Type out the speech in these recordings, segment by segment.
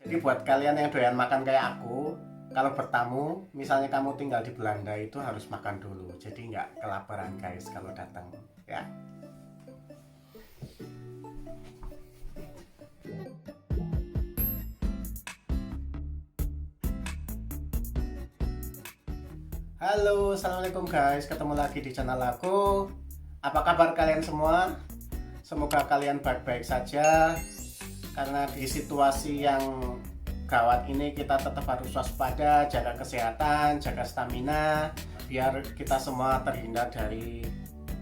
Jadi buat kalian yang doyan makan kayak aku, kalau bertamu, misalnya kamu tinggal di Belanda itu harus makan dulu. Jadi nggak kelaparan guys kalau datang. Ya. Halo, assalamualaikum guys. Ketemu lagi di channel aku. Apa kabar kalian semua? Semoga kalian baik-baik saja. Karena di situasi yang gawat ini kita tetap harus waspada, jaga kesehatan, jaga stamina, biar kita semua terhindar dari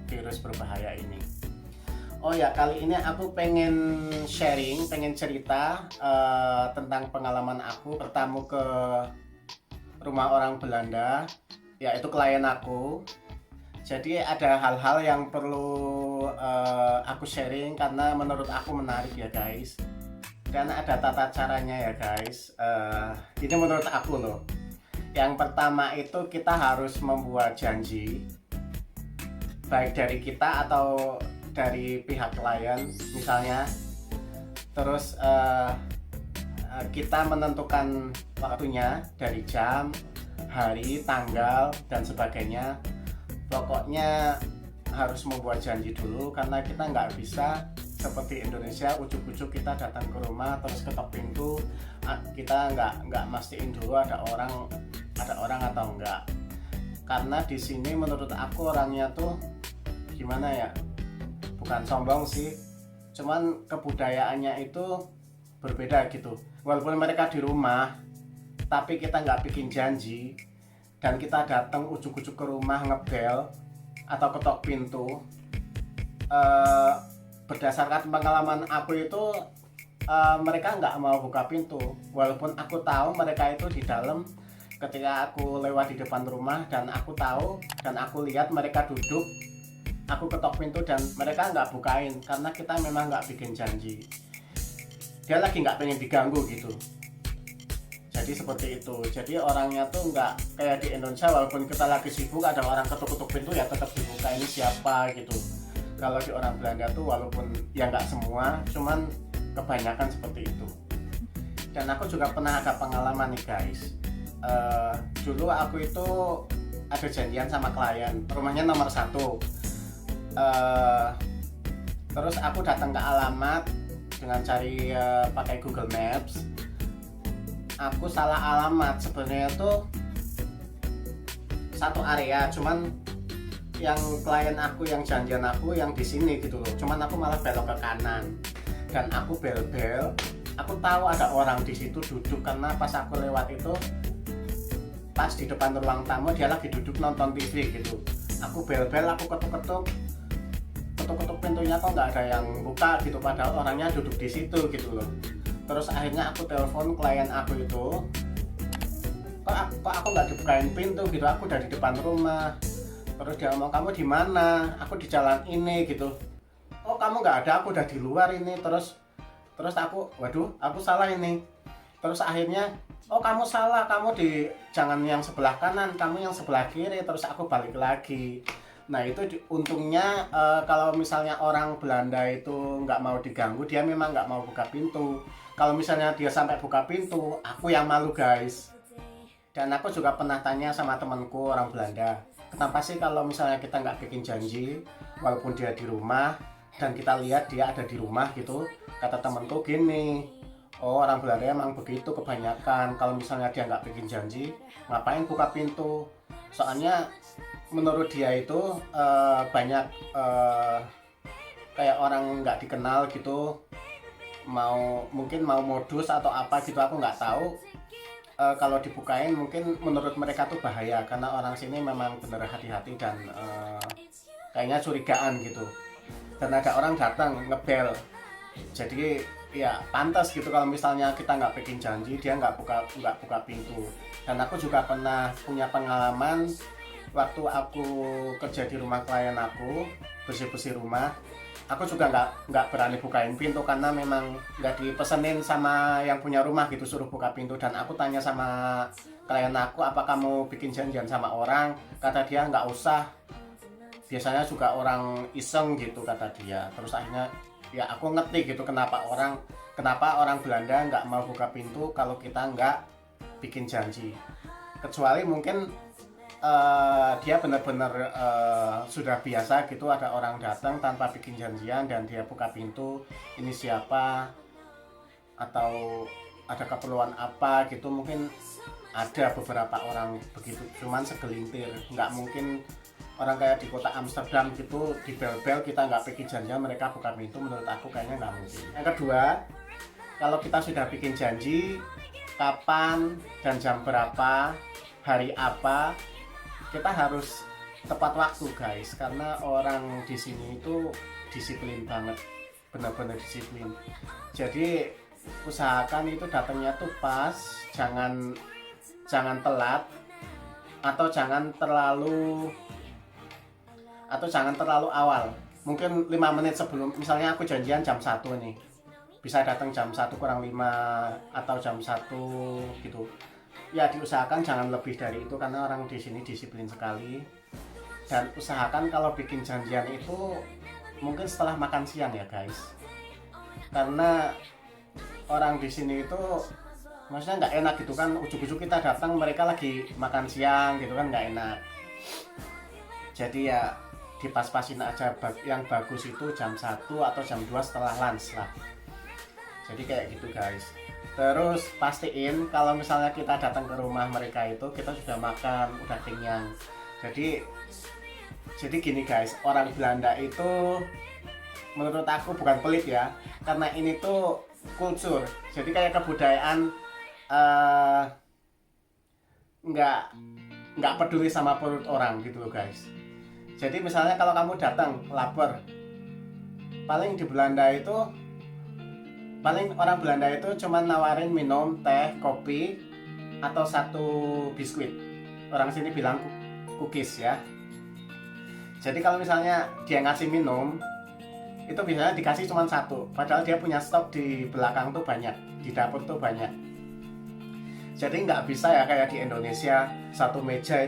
virus berbahaya ini. Oh ya, kali ini aku pengen sharing, pengen cerita tentang pengalaman aku bertamu ke rumah orang Belanda, yaitu klien aku. Jadi ada hal-hal yang perlu aku sharing karena menurut aku menarik ya guys. Dan ada tata caranya ya guys. Ini menurut aku loh. Yang pertama itu kita harus membuat janji, baik dari kita atau dari pihak klien misalnya. Terus kita menentukan waktunya dari jam, hari, tanggal, dan sebagainya. Pokoknya harus membuat janji dulu karena kita nggak bisa seperti Indonesia ujuk-ujuk kita datang ke rumah terus ketok pintu, kita nggak mastiin dulu ada orang atau enggak. Karena di sini menurut aku orangnya tuh gimana ya, bukan sombong sih, cuman kebudayaannya itu berbeda gitu. Walaupun mereka di rumah tapi kita nggak bikin janji dan kita datang ujuk-ujuk ke rumah ngebel atau ketok pintu. Berdasarkan pengalaman aku itu mereka nggak mau buka pintu walaupun aku tahu mereka itu di dalam. Ketika aku lewat di depan rumah dan aku tahu dan aku lihat mereka duduk, aku ketok pintu dan mereka nggak bukain karena kita memang nggak bikin janji. Dia lagi nggak pengen diganggu gitu. Jadi seperti itu. Jadi orangnya tuh nggak kayak di Indonesia, walaupun kita lagi sibuk ada orang ketuk-ketuk pintu ya tetap dibuka, ini siapa gitu. Kalau di orang Belanda tuh walaupun ya nggak semua, cuman kebanyakan seperti itu. Dan aku juga pernah ada pengalaman nih guys. Dulu aku itu ada janjian sama klien, rumahnya nomor 1. Terus aku datang ke alamat dengan cari pakai Google Maps. Aku salah alamat, sebenarnya tuh satu area, cuman yang klien aku yang janjian aku yang di sini gitu loh, cuman aku malah belok ke kanan dan aku bel-bel. Aku tahu ada orang di situ duduk karena pas aku lewat itu pas di depan ruang tamu dia lagi duduk nonton TV gitu. Aku bel-bel, aku ketuk-ketuk pintunya kok nggak ada yang buka gitu, padahal orangnya duduk di situ gitu loh. Terus akhirnya aku telepon klien aku itu, kok aku nggak dibukain pintu gitu, aku udah di depan rumah. Terus dia ngomong, kamu di mana? Aku di jalan ini gitu. Oh kamu nggak ada, aku udah di luar ini. Terus aku, waduh aku salah ini. Terus akhirnya, oh kamu salah, kamu di jangan yang sebelah kanan, kamu yang sebelah kiri. Terus aku balik lagi. Nah itu untungnya kalau misalnya orang Belanda itu nggak mau diganggu, dia memang nggak mau buka pintu. Kalau misalnya dia sampai buka pintu, aku yang malu guys. Dan aku juga pernah tanya sama temanku orang Belanda, kenapa sih kalau misalnya kita nggak bikin janji walaupun dia di rumah dan kita lihat dia ada di rumah gitu. Kata temanku gini, oh orang Belanda emang begitu kebanyakan, kalau misalnya dia nggak bikin janji ngapain buka pintu. Soalnya menurut dia itu banyak kayak orang nggak dikenal gitu, mungkin mau modus atau apa gitu, aku nggak tahu. Kalau dibukain mungkin menurut mereka tuh bahaya karena orang sini memang bener hati-hati dan kayaknya curigaan gitu. Dan ada orang datang ngebel, jadi ya pantas gitu kalau misalnya kita nggak bikin janji dia nggak buka pintu. Dan aku juga pernah punya pengalaman waktu aku kerja di rumah klien aku, bersih-bersih rumah. Aku juga nggak berani bukain pintu karena memang nggak dipesenin sama yang punya rumah gitu suruh buka pintu. Dan aku tanya sama klien aku, apa kamu bikin janjian sama orang? Kata dia nggak usah, biasanya juga orang iseng gitu kata dia. Terus akhirnya ya aku ngerti gitu kenapa orang Kenapa orang Belanda nggak mau buka pintu kalau kita nggak bikin janji? Kecuali mungkin dia benar-benar sudah biasa gitu, ada orang datang tanpa bikin janjian dan dia buka pintu, ini siapa atau ada keperluan apa gitu. Mungkin ada beberapa orang begitu, cuman segelintir. Nggak mungkin orang kayak di kota Amsterdam gitu di bel-bel kita nggak bikin janjian mereka buka pintu. Menurut aku kayaknya nggak mungkin. Yang kedua, kalau kita sudah bikin janji kapan dan jam berapa, hari apa, kita harus tepat waktu guys, karena orang di sini itu disiplin banget, benar-benar disiplin. Jadi usahakan itu datangnya tuh pas, jangan telat atau jangan terlalu awal. Mungkin 5 menit sebelum, misalnya aku janjian jam 1 nih, bisa datang jam 1 kurang 5 atau jam 1 gitu. Ya diusahakan jangan lebih dari itu, karena orang di sini disiplin sekali. Dan usahakan kalau bikin janjian itu mungkin setelah makan siang ya guys, karena orang di sini itu maksudnya nggak enak gitu kan, ujuk-ujuk kita datang mereka lagi makan siang gitu kan, nggak enak. Jadi ya dipas-pasin aja, yang bagus itu jam 1 atau jam 2 setelah lunch lah. Jadi kayak gitu guys. Terus pastiin kalau misalnya kita datang ke rumah mereka itu kita sudah makan, udah kenyang. Jadi gini guys, orang Belanda itu menurut aku bukan pelit ya, karena ini tuh kultur. Jadi kayak kebudayaan, nggak peduli sama perut orang gitu loh guys. Jadi misalnya kalau kamu datang lapar, paling di Belanda itu orang Belanda itu cuma nawarin minum, teh, kopi, atau 1 biskuit. Orang sini bilang cookies ya. Jadi kalau misalnya dia ngasih minum, itu biasanya dikasih cuma 1, padahal dia punya stok di belakang tuh banyak, di dapur tuh banyak. Jadi nggak bisa ya kayak di Indonesia, satu meja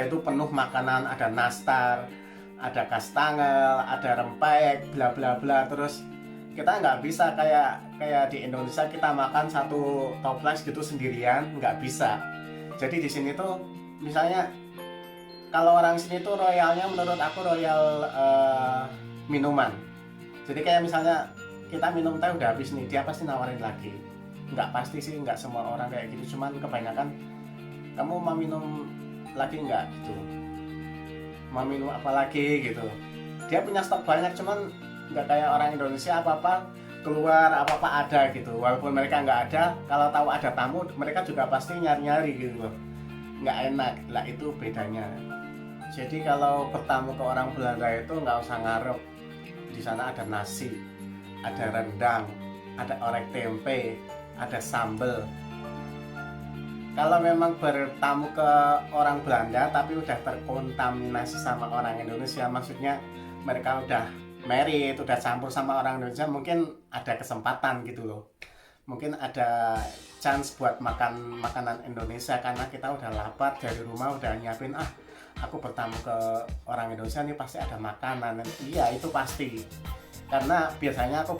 itu penuh makanan, ada nastar, ada kastangel, ada rempeyek, bla bla bla. Terus kita nggak bisa kayak di Indonesia kita makan 1 toples gitu sendirian, nggak bisa. Jadi di sini tuh misalnya kalau orang sini tuh royalnya menurut aku royal minuman. Jadi kayak misalnya kita minum teh udah habis nih, dia pasti nawarin lagi. Nggak pasti sih, nggak semua orang kayak gitu, cuman kebanyakan kamu mau minum lagi nggak gitu, mau minum apa lagi gitu. Dia punya stok banyak, cuman nggak kayak orang Indonesia apa-apa keluar, apa-apa ada gitu. Walaupun mereka nggak ada, kalau tahu ada tamu mereka juga pasti nyari-nyari gitu loh. Nggak enak lah, itu bedanya. Jadi kalau bertamu ke orang Belanda itu nggak usah ngarep. Di sana ada nasi, ada rendang, ada orek tempe, ada sambel. Kalau memang bertamu ke orang Belanda tapi udah terkontaminasi sama orang Indonesia, maksudnya mereka udah married, udah campur sama orang Indonesia, mungkin ada kesempatan gitu loh. Mungkin ada chance buat makan makanan Indonesia, karena kita udah lapar dari rumah, udah nyiapin, aku bertamu ke orang Indonesia nih pasti ada makanan. Iya itu pasti, karena biasanya aku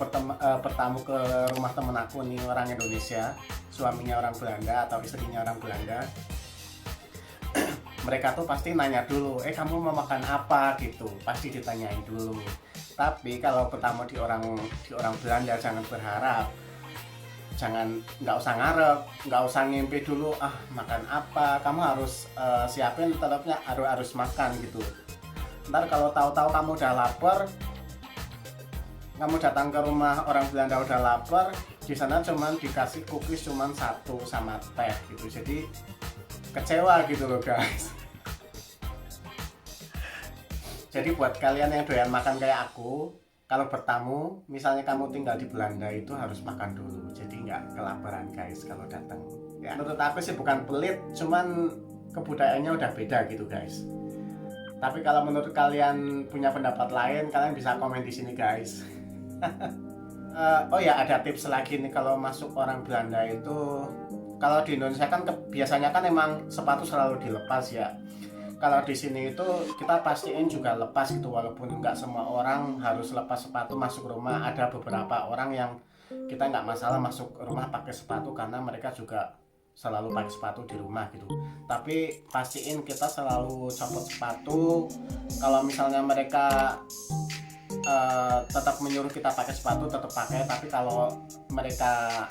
bertamu ke rumah temen aku nih orang Indonesia, suaminya orang Belanda atau istrinya orang Belanda. Mereka tuh pasti nanya dulu, kamu mau makan apa gitu, pasti ditanyain dulu. Tapi kalau bertamu di orang Belanda jangan berharap, nggak usah ngarep, nggak usah ngimpi dulu makan apa, kamu harus siapin tetapnya harus makan gitu. Ntar kalau tahu-tahu kamu udah lapar, kamu datang ke rumah orang Belanda udah lapar, di sana cuman dikasih cookies cuman 1 sama teh gitu. Jadi kecewa gitu loh guys. Jadi buat kalian yang doyan makan kayak aku, kalau bertamu, misalnya kamu tinggal di Belanda itu harus makan dulu. Jadi nggak kelaparan guys kalau datang. Ya, menurut aku sih bukan pelit, cuman kebudayaannya udah beda gitu guys. Tapi kalau menurut kalian punya pendapat lain, kalian bisa komen di sini guys. Oh ya, ada tips lagi nih kalau masuk orang Belanda itu. Kalau di Indonesia kan biasanya kan emang sepatu selalu dilepas ya. kalau di sini itu kita pastiin juga lepas gitu, walaupun nggak semua orang harus lepas sepatu masuk rumah. Ada beberapa orang yang kita nggak masalah masuk rumah pakai sepatu karena mereka juga selalu pakai sepatu di rumah gitu. Tapi pastiin kita selalu copot sepatu. Kalau misalnya mereka tetap menyuruh kita pakai sepatu, tetap pakai. Tapi kalau mereka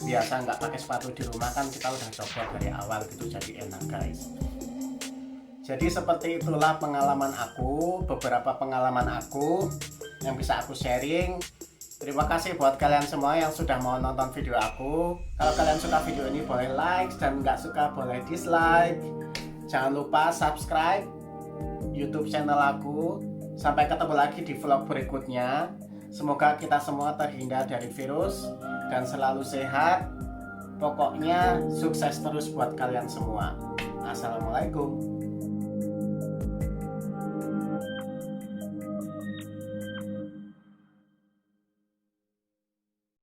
biasa nggak pakai sepatu di rumah, kan kita udah coba dari awal gitu, jadi enak guys. Jadi seperti itulah pengalaman aku, beberapa pengalaman aku yang bisa aku sharing. Terima kasih buat kalian semua yang sudah mau nonton video aku. Kalau kalian suka video ini boleh like, dan nggak suka boleh dislike. Jangan lupa subscribe YouTube channel aku. Sampai ketemu lagi di vlog berikutnya. Semoga kita semua terhindar dari virus dan selalu sehat. Pokoknya sukses terus buat kalian semua. Assalamualaikum.